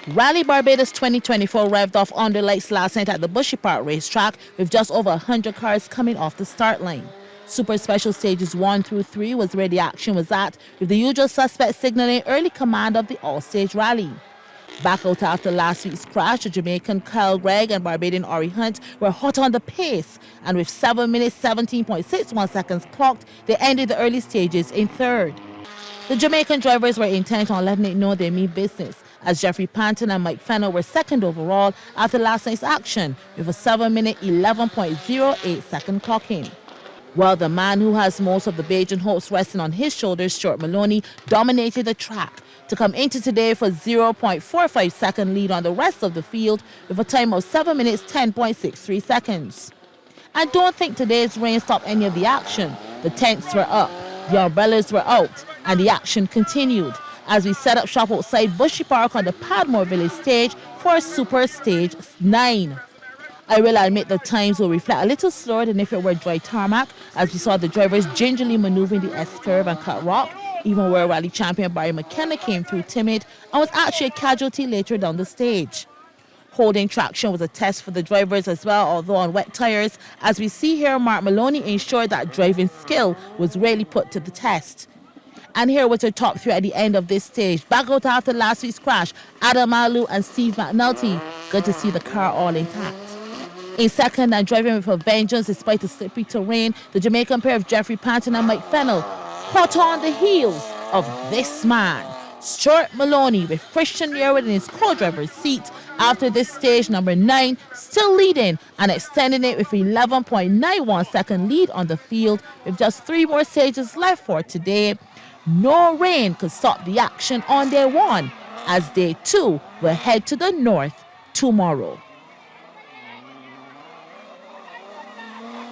Rally Barbados 2024 revved off under lights last night at the Bushy Park racetrack with just over 100 cars coming off the start line. Super Special Stages 1 through 3 was where the action was at, with the usual suspects signaling early command of the all-stage rally. Back out after last week's crash, the Jamaican Kyle Gregg and Barbadian Ori Hunt were hot on the pace, and with 7 minutes 17.61 seconds clocked, they ended the early stages in third. The Jamaican drivers were intent on letting it know they mean business, as Jeffrey Panton and Mike Fennel were second overall after last night's action, with a 7-minute 11.08 second clocking. While the man who has most of the Bajan hopes resting on his shoulders, Stuart Maloney, dominated the track to come into today for 0.45 second lead on the rest of the field with a time of 7 minutes 10.63 seconds. I don't think today's rain stopped any of the action. The tents were up, the umbrellas were out, and the action continued as we set up shop outside Bushy Park on the Padmore Village stage for Super Stage 9. I will admit the times will reflect a little slower than if it were dry tarmac, as we saw the drivers gingerly maneuvering the S-curve and cut rock, even where rally champion Barry McKenna came through timid and was actually a casualty later down the stage. Holding traction was a test for the drivers as well, although on wet tyres, as we see here, Mark Maloney ensured that driving skill was really put to the test. And here was your top three at the end of this stage. Back out after last week's crash, Adam Mallalieu and Steve McNulty. Good to see the car all intact. In second and driving with a vengeance despite the slippery terrain, the Jamaican pair of Jeffrey Panton and Mike Fennel hot on the heels of this man, Stuart Maloney, with Kristian Yearwood in his co-driver's seat after this stage number 9, still leading and extending it with 11.91 second lead on the field with just 3 more stages left for today. No rain could stop the action on day 1, as day 2 will head to the north tomorrow.